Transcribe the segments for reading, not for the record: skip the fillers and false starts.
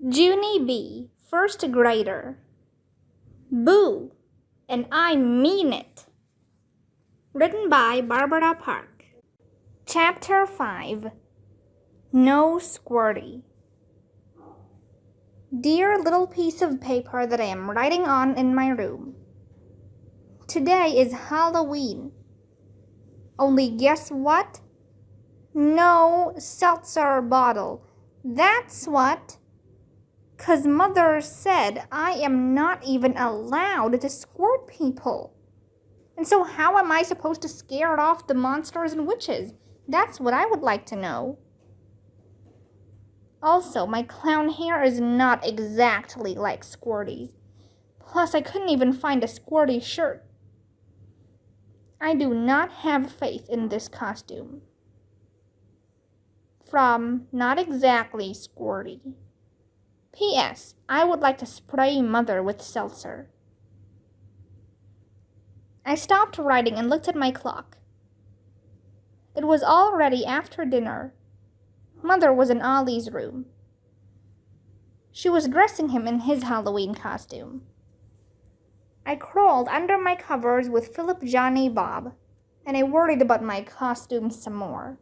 Junie B, first grader. Boo, and I mean it. Written by Barbara Park. Chapter 5. No Squirty. Dear little piece of paper that I am writing on in my room. Today is Halloween. Only guess what? No seltzer bottle. That's what. 'Cause Mother said I am not even allowed to squirt people. And so how am I supposed to scare off the monsters and witches? That's what I would like to know. Also, my clown hair is not exactly like Squirty's. Plus, I couldn't even find a Squirty shirt. I do not have faith in this costume. From Not Exactly Squirty. P.S. I would like to spray Mother with seltzer. I stopped writing and looked at my clock. It was already after dinner. Mother was in Ollie's room. She was dressing him in his Halloween costume. I crawled under my covers with Philip, Johnny, Bob, and I worried about my costume some more.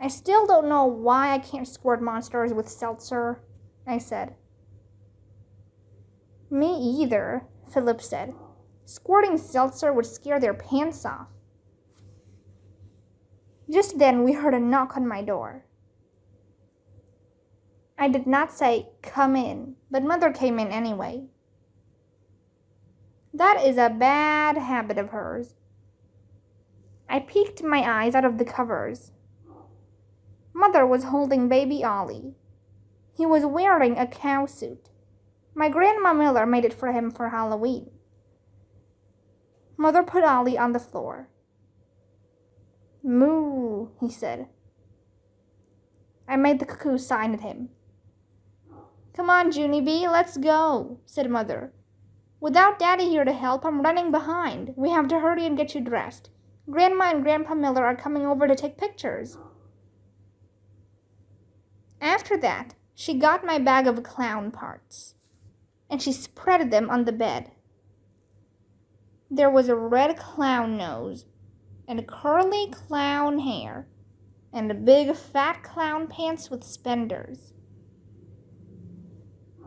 I still don't know why I can't squirt monsters with seltzer, I said. Me either, Philip said. Squirting seltzer would scare their pants off. Just then we heard a knock on my door. I did not say, "Come in," but Mother came in anyway. That is a bad habit of hers. I peeked my eyes out of the covers. Mother was holding baby Ollie. He was wearing a cow suit. My Grandma Miller made it for him for Halloween. Mother put Ollie on the floor. "Moo," he said. I made the cuckoo sign at him. "Come on, Junie B, let's go," said Mother. "Without Daddy here to help, I'm running behind. We have to hurry and get you dressed. Grandma and Grandpa Miller are coming over to take pictures." After that, she got my bag of clown parts, and she spread them on the bed. There was a red clown nose, and curly clown hair, and big fat clown pants with spenders.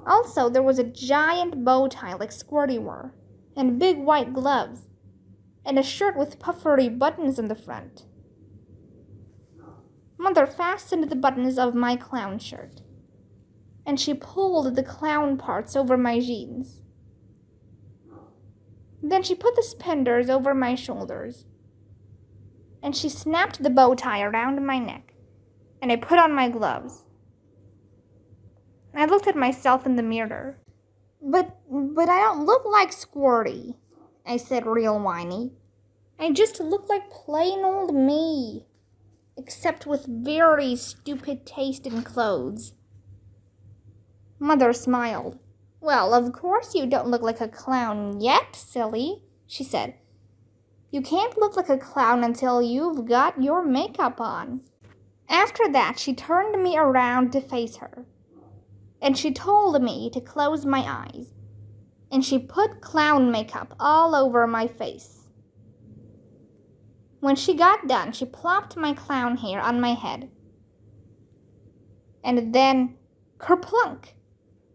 Also, there was a giant bow tie like Squirty wore, and big white gloves, and a shirt with puffery buttons in the front. Mother fastened the buttons of my clown shirt, and she pulled the clown parts over my jeans. Then she put the spenders over my shoulders, and she snapped the bow tie around my neck, and I put on my gloves. I looked at myself in the mirror. But I don't look like Squirty," I said real whiny. "I just look like plain old me, except with very stupid taste in clothes." Mother smiled. "Well, of course you don't look like a clown yet, silly," she said. "You can't look like a clown until you've got your makeup on." After that, she turned me around to face her, and she told me to close my eyes, and she put clown makeup all over my face. When she got done, she plopped my clown hair on my head. And then, kerplunk!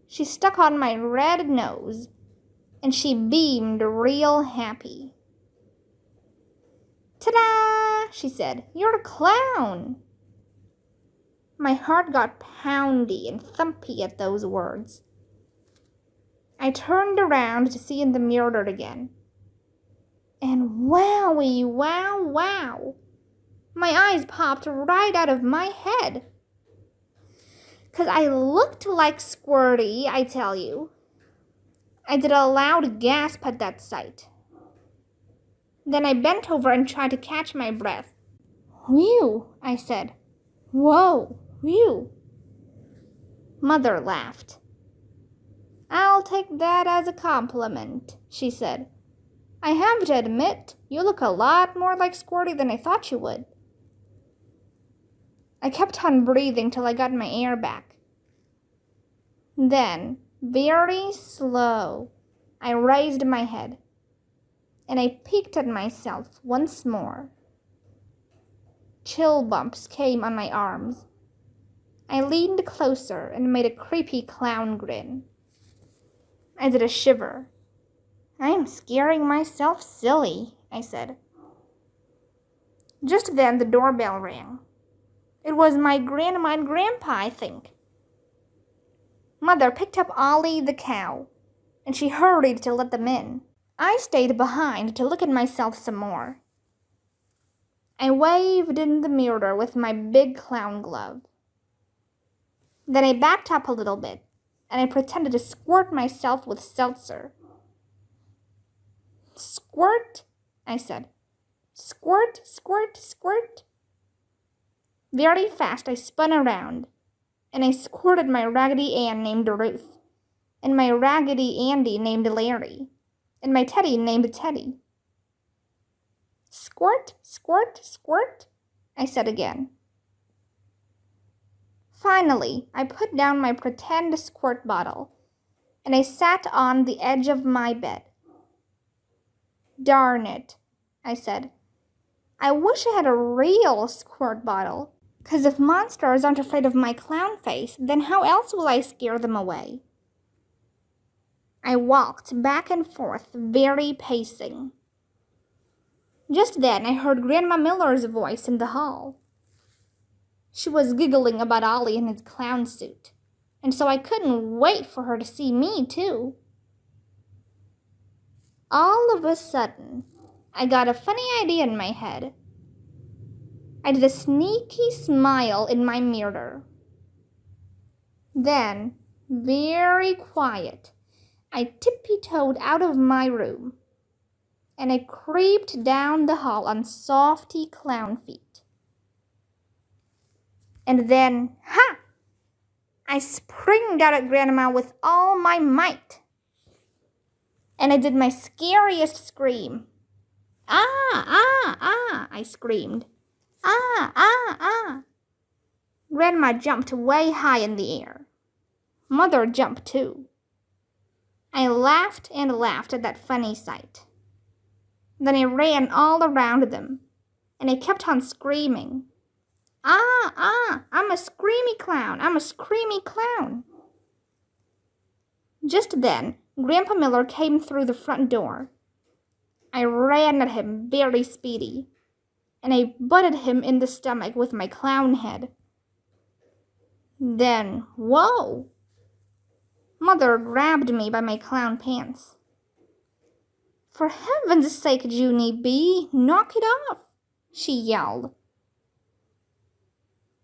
She stuck on my red nose, and she beamed real happy. "Ta-da!" she said. "You're a clown!" My heart got poundy and thumpy at those words. I turned around to see in the mirror again. And wowie, wow, wow! My eyes popped right out of my head. 'Cause I looked like Squirty, I tell you. I did a loud gasp at that sight. Then I bent over and tried to catch my breath. "Whew," I said. "Whoa, whew." Mother laughed. "I'll take that as a compliment," she said. "I have to admit, you look a lot more like Squirty than I thought you would." I kept on breathing till I got my air back. Then, very slow, I raised my head, and I peeked at myself once more. Chill bumps came on my arms. I leaned closer and made a creepy clown grin. I did a shiver. "I am scaring myself silly," I said. Just then the doorbell rang. It was my grandma and grandpa, I think. Mother picked up Ollie the cow, and she hurried to let them in. I stayed behind to look at myself some more. I waved in the mirror with my big clown glove. Then I backed up a little bit, and I pretended to squirt myself with seltzer. "Squirt," I said. "Squirt, squirt, squirt." Very fast I spun around, and I squirted my Raggedy Ann named Ruth, and my Raggedy Andy named Larry, and my Teddy named Teddy. "Squirt, squirt, squirt," I said again. Finally, I put down my pretend squirt bottle, and I sat on the edge of my bed. "Darn it," I said. "I wish I had a real squirt bottle, 'cause if monsters aren't afraid of my clown face, then how else will I scare them away?" I walked back and forth, very pacing. Just then I heard Grandma Miller's voice in the hall. She was giggling about Ollie in his clown suit, and so I couldn't wait for her to see me, too. All of a sudden, I got a funny idea in my head. I did a sneaky smile in my mirror. Then, very quiet, I tippy-toed out of my room, and I creeped down the hall on softy clown feet. And then, ha! I springed out at Grandma with all my might. And I did my scariest scream. "Ah, ah, ah," I screamed. "Ah, ah, ah." Grandma jumped way high in the air. Mother jumped too. I laughed and laughed at that funny sight. Then I ran all around them, and I kept on screaming. "Ah, ah, I'm a screamy clown, I'm a screamy clown." Just then, Grandpa Miller came through the front door. I ran at him very speedy, and I butted him in the stomach with my clown head. Then, whoa! Mother grabbed me by my clown pants. "For heaven's sake, Junie B, knock it off!" she yelled.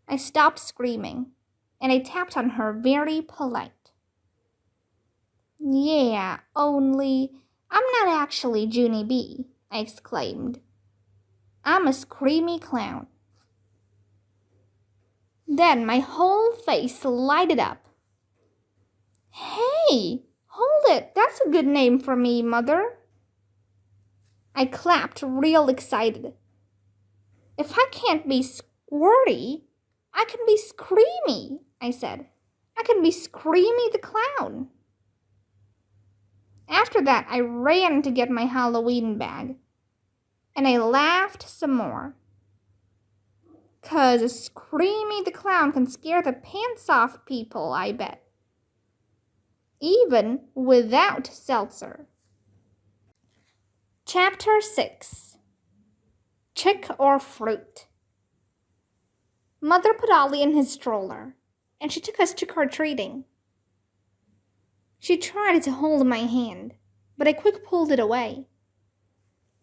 I stopped screaming, and I tapped on her very polite. "Yeah, only I'm not actually Junie B," I exclaimed. "I'm a screamy clown." Then my whole face lighted up. "Hey, hold it, that's a good name for me, Mother." I clapped real excited. "If I can't be squirty, I can be screamy," I said. "I can be Screamy the Clown." After that, I ran to get my Halloween bag, and I laughed some more. 'Cause Screamy the Clown can scare the pants off people, I bet. Even without seltzer. Chapter 6. Chick or Fruit. Mother put Ollie in his stroller, and she took us trick-or-treating. She tried to hold my hand, but I quick pulled it away.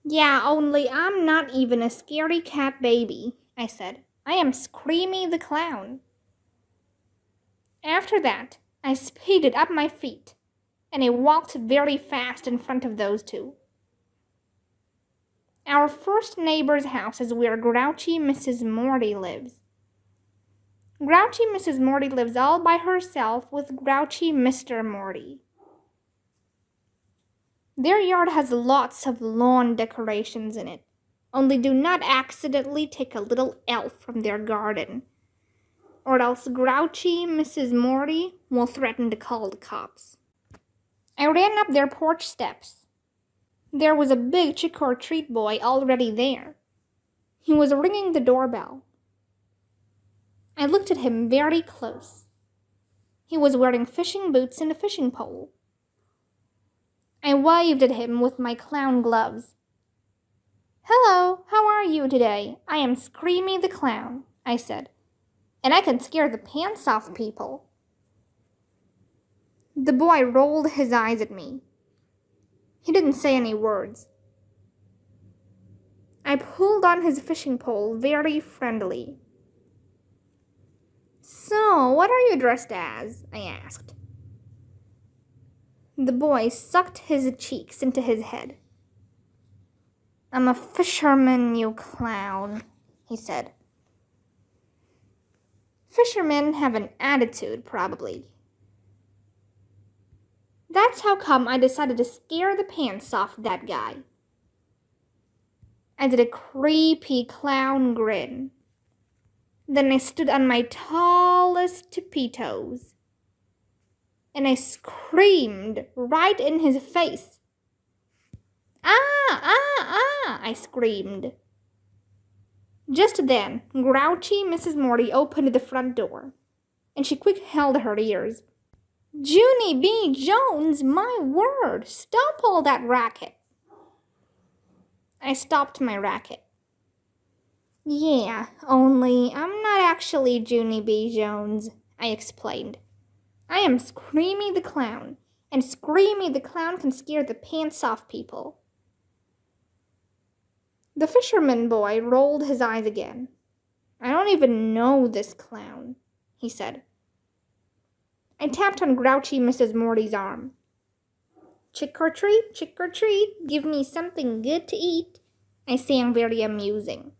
"Yeah, only I'm not even a scaredy cat baby," I said. "I am Screamy the Clown." After that, I speeded up my feet, and I walked very fast in front of those two. Our first neighbor's house is where grouchy Mrs. Morty lives. Grouchy Mrs. Morty lives all by herself with grouchy Mr. Morty. Their yard has lots of lawn decorations in it, only do not accidentally take a little elf from their garden. or else grouchy Mrs. Morty will threaten to call the cops. I ran up their porch steps. There was a big trick-or-treat boy already there. He was ringing the doorbell. I looked at him very close. He was wearing fishing boots and a fishing pole. I waved at him with my clown gloves. "Hello, how are you today? I am Screamy the Clown," I said, "and I can scare the pants off people." The boy rolled his eyes at me. He didn't say any words. I pulled on his fishing pole very friendly. "So, what are you dressed as?" I asked. The boy sucked his cheeks into his head. "I'm a fisherman, you clown," he said. Fishermen have an attitude, probably. That's how come I decided to scare the pants off that guy. I did a creepy clown grin. Then I stood on my tallest tippy toes. And I screamed right in his face. "Ah, ah, ah," I screamed. Just then, grouchy Mrs. Morty opened the front door, and she quick held her ears. "Junie B. Jones, my word, stop all that racket." I stopped my racket. "Yeah, only I'm not actually Junie B. Jones," I explained. "I am Screamy the Clown, and Screamy the Clown can scare the pants off people." The fisherman boy rolled his eyes again. "I don't even know this clown," he said. I tapped on grouchy Mrs. Morty's arm. Chick or treat, give me something good to eat," I sang very amusing.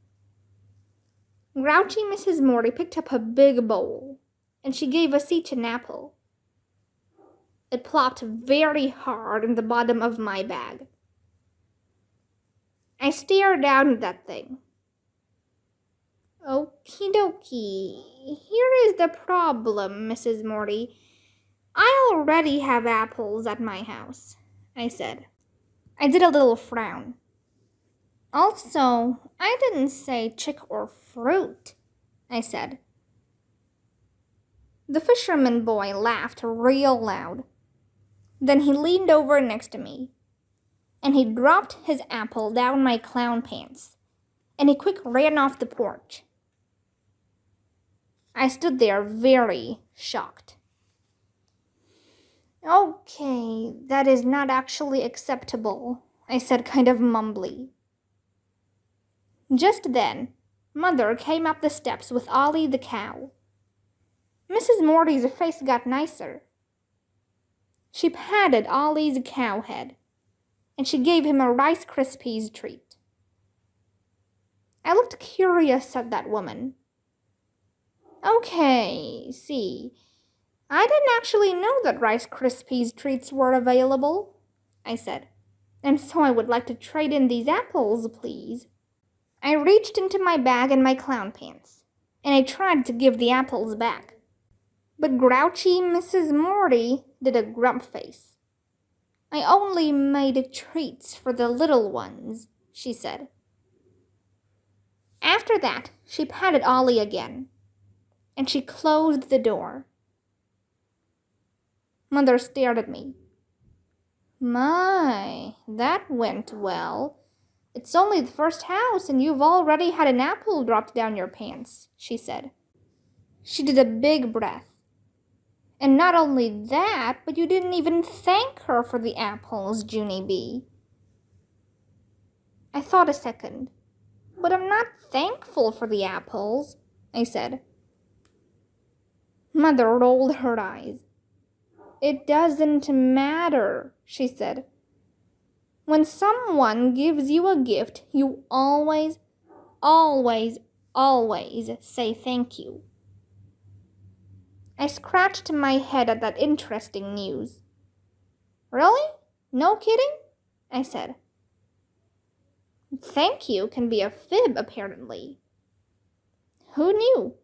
Grouchy Mrs. Morty picked up a big bowl, and she gave us each an apple. It plopped very hard in the bottom of my bag. I stared down at that thing. "Okie dokie, here is the problem, Mrs. Morty. I already have apples at my house," I said. I did a little frown. "Also, I didn't say chick or fruit," I said. The fisherman boy laughed real loud. Then he leaned over next to me, and he dropped his apple down my clown pants, and he quick ran off the porch. I stood there very shocked. "Okay, that is not actually acceptable," I said kind of mumbly. Just then, Mother came up the steps with Ollie the cow. Mrs. Morty's face got nicer. She patted Ollie's cow head, and she gave him a Rice Krispies treat. I looked curious at that woman. "Okay, see, I didn't actually know that Rice Krispies treats were available," I said, "and so I would like to trade in these apples, please." I reached into my bag and my clown pants, and I tried to give the apples back. But grouchy Mrs. Morty did a grump face. "I only made treats for the little ones," she said. After that, she patted Ollie again, and she closed the door. Mother stared at me. "My, that went well. It's only the first house, and you've already had an apple dropped down your pants," she said. She did a big breath. "And not only that, but you didn't even thank her for the apples, Junie B." I thought a second. "But I'm not thankful for the apples," I said. Mother rolled her eyes. "It doesn't matter," she said. "When someone gives you a gift, you always, always, always say thank you." I scratched my head at that interesting news. "Really? No kidding?" I said. "Thank you can be a fib, apparently." "Who knew?"